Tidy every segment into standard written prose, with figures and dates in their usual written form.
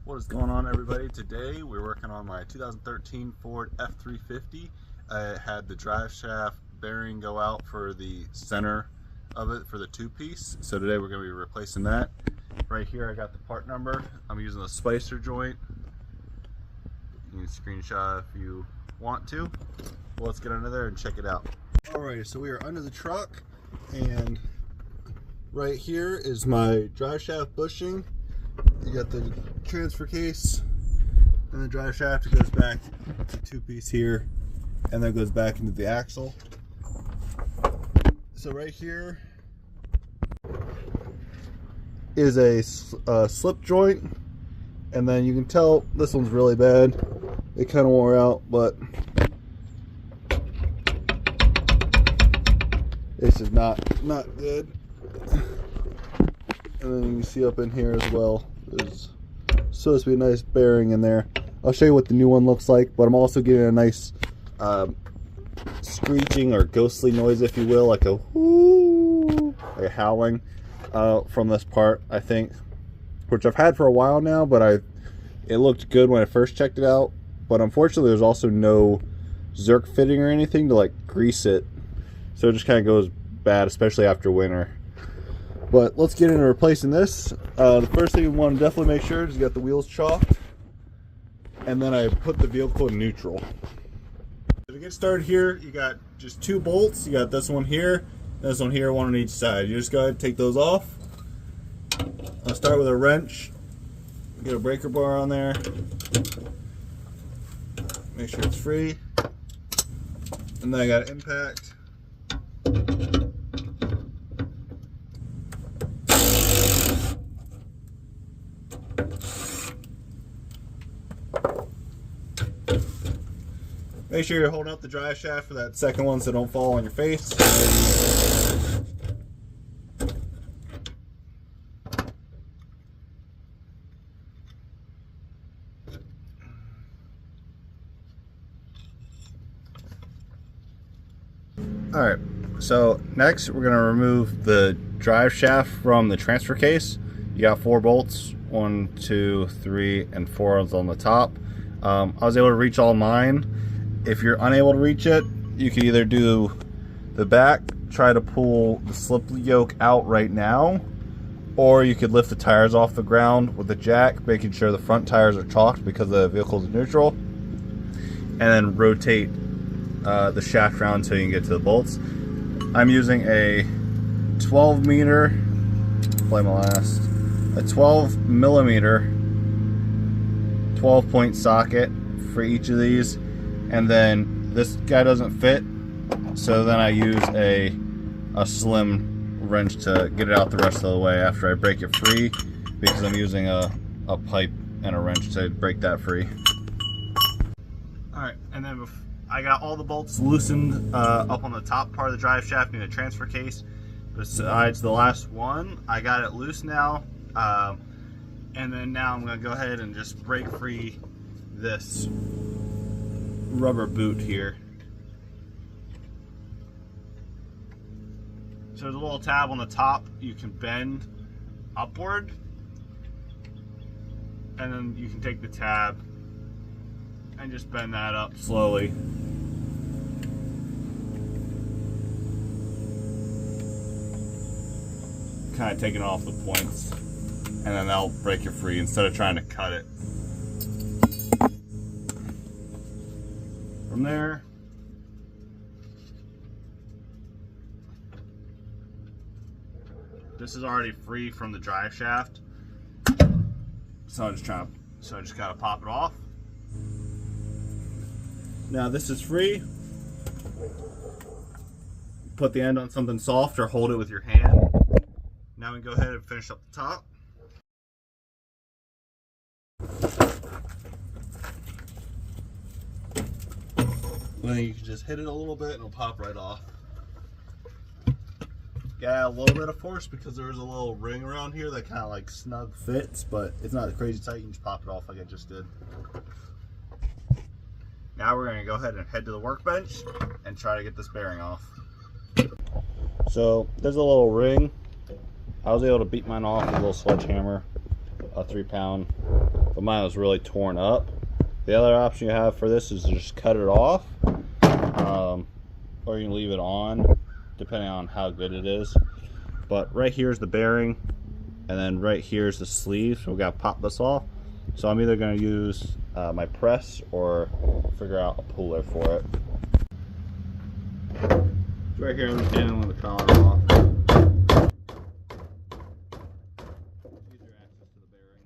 What is going on, everybody? Today we're working on my 2013 Ford F350. I had the drive shaft bearing go out for the center of it for the two-piece. So today we're going to be replacing that. Right here I got the part number. I'm using a spicer joint. You can screenshot if you want to. Well, let's get under there and check it out. Alright, so we are under the truck, and right here is my drive shaft bushing. You got the transfer case and the drive shaft. It goes back to two-piece here and then goes back into the axle. So right here is a slip joint, and then you can tell this one's really bad. It kind of wore out, but this is not good. And then you can see up in here as well, there's supposed to be a nice bearing in there. I'll show you what the new one looks like, but I'm also getting a nice screeching or ghostly noise, if you will, like a whoo, like a howling from this part, I think, which I've had for a while now, but it looked good when I first checked it out. But unfortunately, there's also no Zerk fitting or anything to like grease it, so it just kind of goes bad, especially after winter. But let's get into replacing this. The first thing we want to definitely make sure is you got the wheels chalked, and then I put the vehicle in neutral. To get started here, you got just two bolts. You got this one here, this one here, one on each side. You just go ahead and take those off. I'll start with a wrench. Get a breaker bar on there. Make sure it's free. And then I got impact. Make sure you're holding up the drive shaft for that second one so don't fall on your face. Alright, so next we're going to remove the drive shaft from the transfer case. You got 4 bolts, 1, 2, 3, and 4 on the top. I was able to reach all mine. If you're unable to reach it, you can either do the back, try to pull the slip yoke out right now, or you could lift the tires off the ground with the jack, making sure the front tires are chalked because the vehicle is neutral, and then rotate the shaft around so you can get to the bolts. I'm using a 12 millimeter 12-point socket for each of these, and then this guy doesn't fit, so then I use a slim wrench to get it out the rest of the way after I break it free, because I'm using a pipe and a wrench to break that free. Alright, and then I got all the bolts loosened up on the top part of the drive shaft in the transfer case. Besides the last one, I got it loose now. And then now I'm going to go ahead and just break free this rubber boot here. So there's a little tab on the top you can bend upward, and then you can take the tab and just bend that up slowly. Kind of taking off the points, and then that'll break it free instead of trying to cut it. From there, this is already free from the drive shaft, so I just gotta pop it off. Now this is free. Put the end on something soft or hold it with your hand. Now we can go ahead and finish up the top. Then you can just hit it a little bit and it'll pop right off. Got a little bit of force because there's a little ring around here that kind of like snug fits, but it's not crazy tight. You can just pop it off like I just did. Now we're going to go ahead and head to the workbench and try to get this bearing off. So there's a little ring. I was able to beat mine off with a little sledgehammer, a 3-pound but mine was really torn up. The other option you have for this is to just cut it off, or you can leave it on depending on how good it is. But right here's the bearing, and then right here's the sleeve, so we got to pop this off. So I'm either going to use my press or figure out a puller for it. Right here I'm handling the collar off. Easier access to the bearing.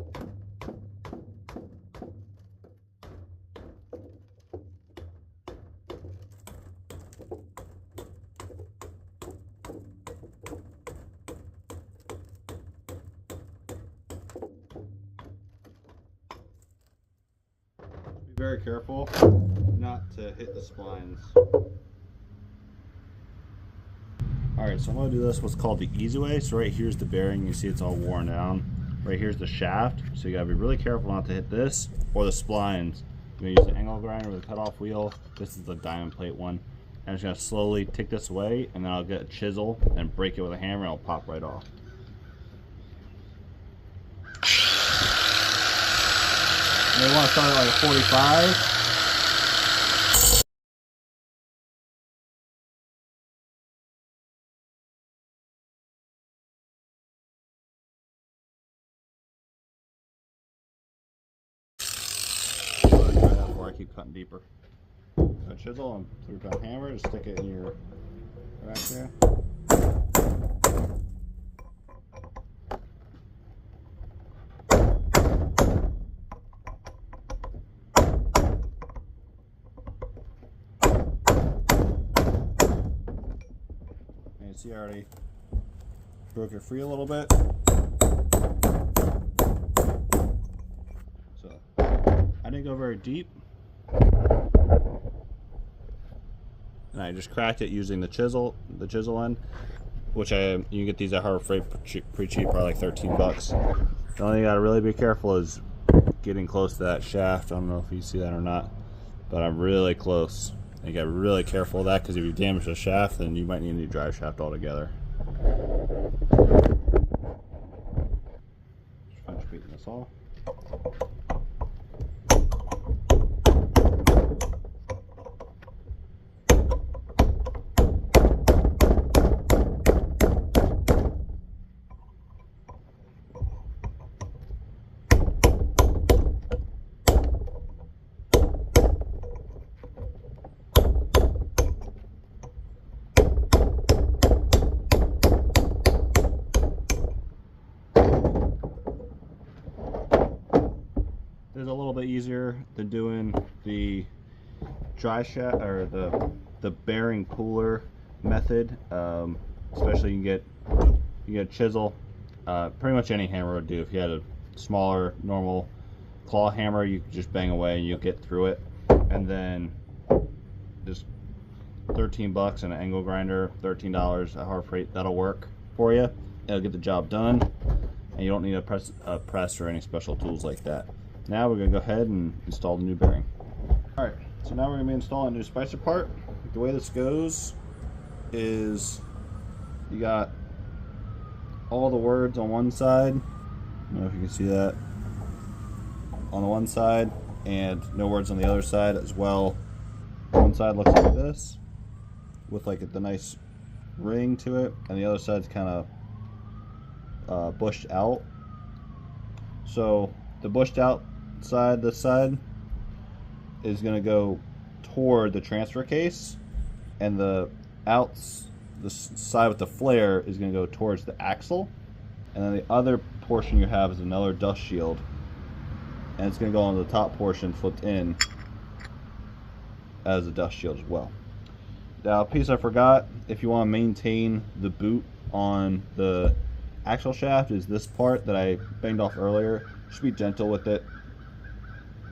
Be very careful not to hit the splines. Alright, so I'm going to do this what's called the easy way. So right here's the bearing, you see it's all worn down. Right here's the shaft, so you got to be really careful not to hit this or the splines. I'm going to use the angle grinder with a cutoff wheel. This is the diamond plate one. I'm just going to slowly take this away, and then I'll get a chisel and break it with a hammer and it'll pop right off. You may want to start at like a 45. Before I keep cutting deeper. So chisel and 3-pound hammer, just stick it in your rack there. And you see I already broke it free a little bit. So I didn't go very deep, and I just cracked it using the chisel end, which you can get these at Harbor Freight pretty cheap, probably like 13 bucks. The only thing you gotta really be careful is getting close to that shaft. I don't know if you see that or not, but I'm really close. You gotta be really careful of that, because if you damage the shaft, then you might need a new drive shaft altogether. Just finish beating this off. It's a little bit easier than doing the dry shaft or the bearing puller method. Especially you can get a chisel. Pretty much any hammer would do. If you had a smaller normal claw hammer, you could just bang away and you'll get through it. And then just 13 bucks and an angle grinder, $13 at Harbor Freight, that'll work for you. It'll get the job done, and you don't need a press or any special tools like that. Now we're going to go ahead and install the new bearing. Alright, so now we're going to be installing a new spicer part. The way this goes is you got all the words on one side. I don't know if you can see that. On the one side, and no words on the other side as well. One side looks like this, with like the nice ring to it, and the other side's kind of bushed out. So the bushed out side, this side, is going to go toward the transfer case, and the side with the flare is going to go towards the axle, and then the other portion you have is another dust shield, and it's going to go on the top portion flipped in as a dust shield as well. Now, a piece I forgot, if you want to maintain the boot on the axle shaft, is this part that I banged off earlier. Just be gentle with it,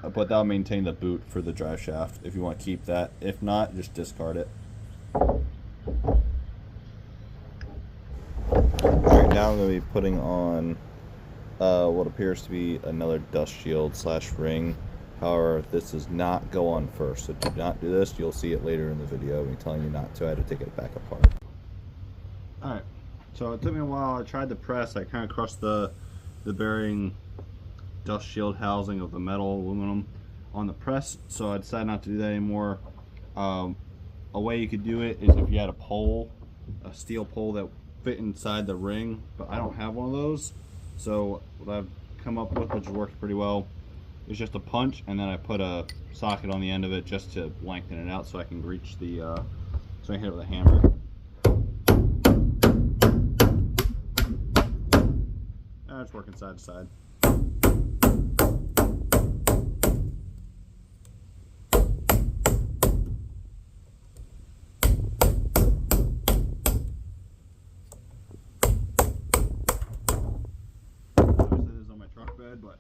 but that'll maintain the boot for the drive shaft if you want to keep that. If not, just discard it. Alright, now I'm going to be putting on what appears to be another dust shield / ring. However, this does not go on first, so do not do this. You'll see it later in the video, me telling you not to. I had to take it back apart. Alright, so it took me a while. I tried to press. I kind of crushed the bearing dust shield housing of the metal aluminum on the press, so I decided not to do that anymore. A way you could do it is if you had a pole, a steel pole that fit inside the ring, but I don't have one of those. So what I've come up with, which works pretty well, is just a punch, and then I put a socket on the end of it just to lengthen it out so I can reach the, so I can hit it with a hammer. Now it's working side to side. But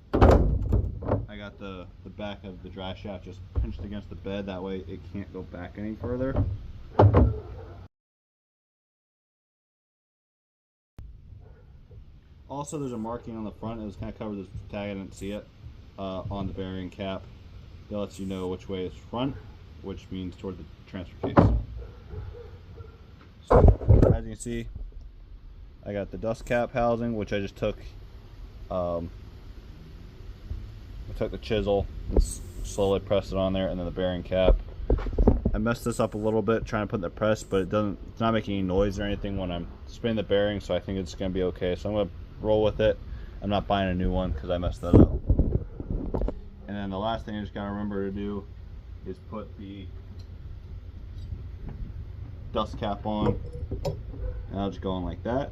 I got the back of the dry shaft just pinched against the bed, that way it can't go back any further. Also, there's a marking on the front. It was kind of covered this tag, I didn't see it, on the bearing cap that lets you know which way is front, which means toward the transfer case. So as you can see, I got the dust cap housing, which I just took the chisel and slowly pressed it on there, and then the bearing cap. I messed this up a little bit trying to put in the press, but it's not making any noise or anything when I'm spinning the bearing, so I think it's going to be okay. So I'm going to roll with it. I'm not buying a new one because I messed that up. And then the last thing I just got to remember to do is put the dust cap on, and I'll just go on like that.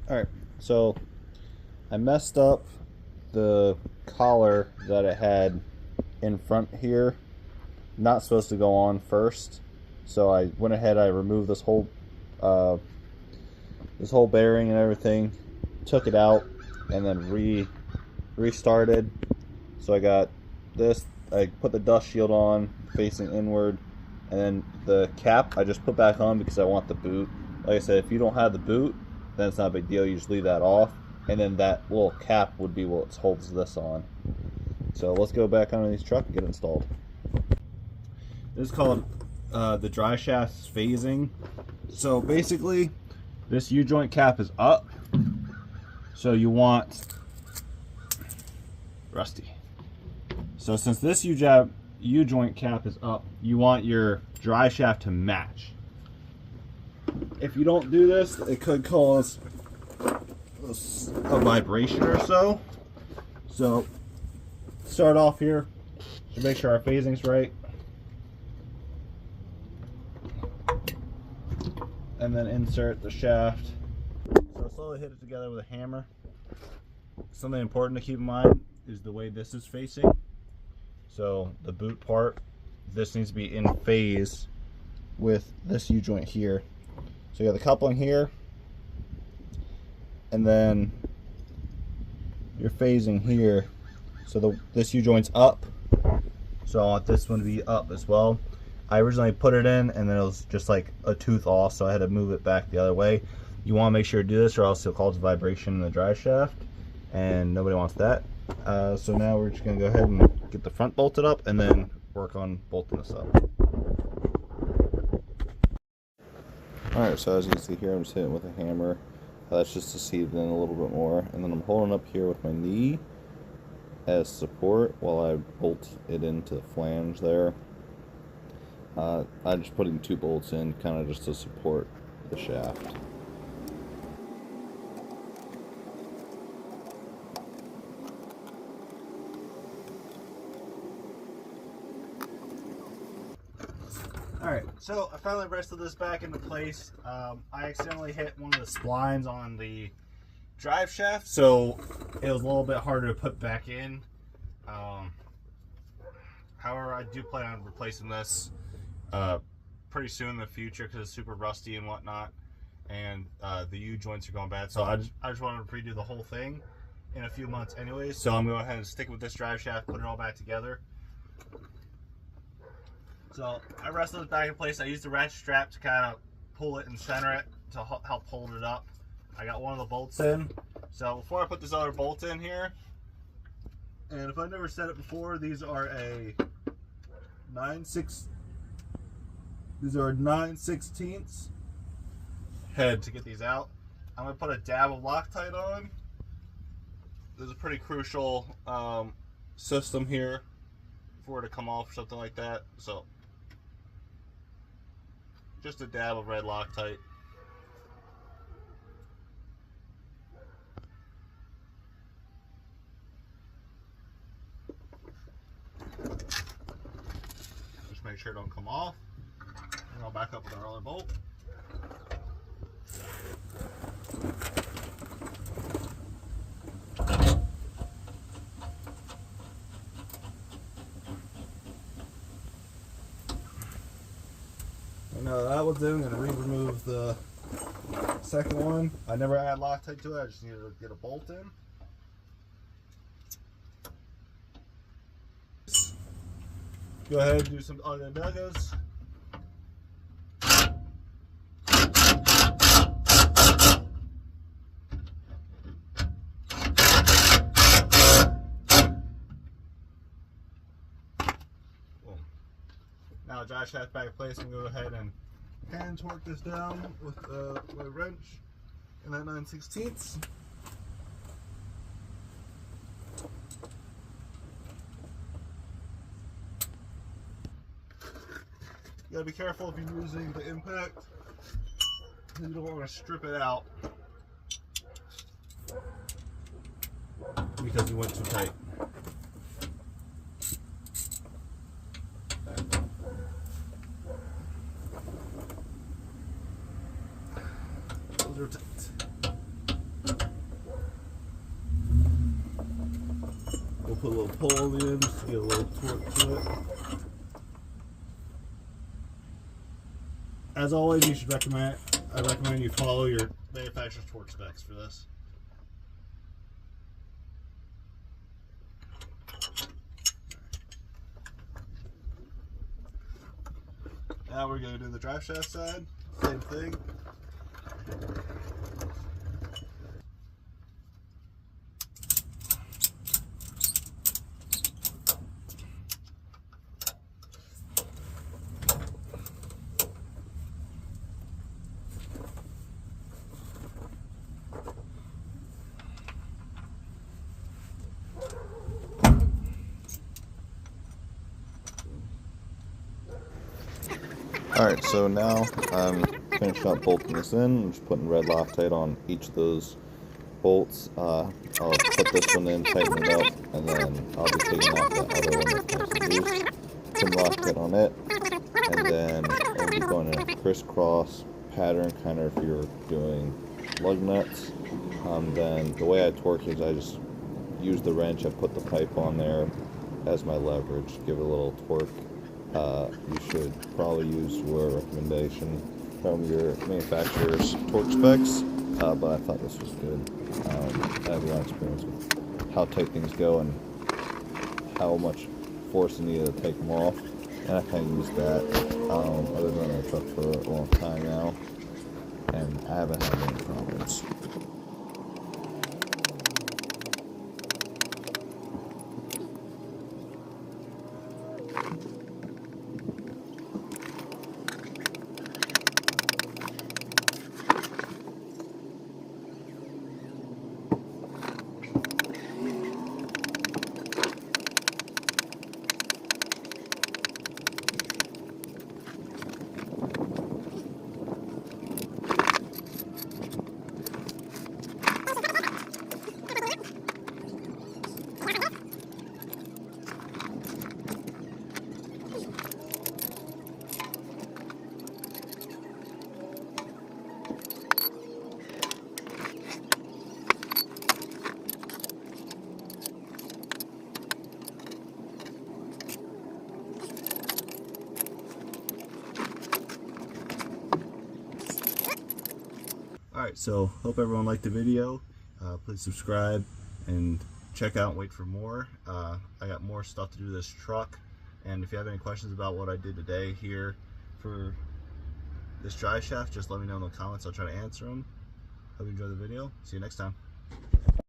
Alright, so I messed up the collar that it had in front here. Not supposed to go on first, so I went ahead, I removed this whole bearing and everything, took it out, and then restarted. So I got this, I put the dust shield on facing inward, and then the cap I just put back on because I want the boot. Like I said, if you don't have the boot, then it's not a big deal, you just leave that off, and then that little cap would be what holds this on. So let's go back on this truck and get it installed. This is called the dry shaft phasing. So basically, this U-joint cap is up, so you want rusty. So since this U-joint cap is up, you want your dry shaft to match. If you don't do this, it could cause a vibration or so. So start off here to make sure our phasing's right, and then insert the shaft. So slowly hit it together with a hammer. Something important to keep in mind is the way this is facing. So the boot part, this needs to be in phase with this U-joint here. So you got the coupling here, and then you're phasing here. So this U-joint's up, so I want this one to be up as well. I originally put it in, and then it was just like a tooth off, so I had to move it back the other way. You want to make sure to do this, or else it'll cause vibration in the dry shaft, and nobody wants that. So now we're just going to go ahead and get the front bolted up, and then work on bolting this up. Alright, so as you can see here, I'm just hitting it with a hammer. That's just to seat it in a little bit more. And then I'm holding up here with my knee as support while I bolt it into the flange there. I'm just putting 2 bolts in, kind of just to support the shaft. Alright, so I finally rested this back into place. I accidentally hit one of the splines on the drive shaft, so it was a little bit harder to put back in. However, I do plan on replacing this pretty soon in the future because it's super rusty and whatnot, and the U-joints are going bad. So I just wanted to redo the whole thing in a few months anyways. So I'm going to go ahead and stick with this drive shaft, put it all back together. So I rested it back in place. I used the ratchet strap to kind of pull it and center it to help hold it up. I got one of the bolts in. So before I put this other bolt in here, and if I've never said it before, these are a 9/6 These are 9/16 head to get these out. I'm going to put a dab of Loctite on. This is a pretty crucial system here for it to come off or something like that. So just a dab of red Loctite. Just make sure it don't come off. And I'll back up with our other bolt. And now that one's in, I'm going to remove the second one. I never add Loctite to it, I just needed to get a bolt in. Go ahead and do some ugga nuggas. Now drive shaft back in place, and go ahead and hand torque this down with my wrench and that 9/16. You gotta be careful if you're using the impact. You don't want to strip it out because you went too tight. Those are tight. We'll put a little pull in just to get a little torque to it. As always, I recommend you follow your manufacturer's torque specs for this. Now we're going to do the drive shaft side, same thing. Alright, so now I'm finished up bolting this in. I'm just putting red Loctite on each of those bolts. I'll put this one in, tighten it up, and then I'll be taking off the other one that's nice and loose, putting Loctite on it, and then I'll be going in a crisscross pattern, kind of if you're doing lug nuts. Then the way I torque is I just use the wrench, I put the pipe on there as my leverage, give it a little torque. You should probably use your recommendation from your manufacturer's torque specs, but I thought this was good. I have a lot of experience with how tight things go and how much force you need to take them off, and I kind of use that. I've been running a truck for a long time now, and I haven't had any problems. Alright, so hope everyone liked the video. Please subscribe and check out and wait for more. I got more stuff to do to this truck, and if you have any questions about what I did today here for this drive shaft, just let me know in the comments. I'll try to answer them. Hope you enjoyed the video. See you next time.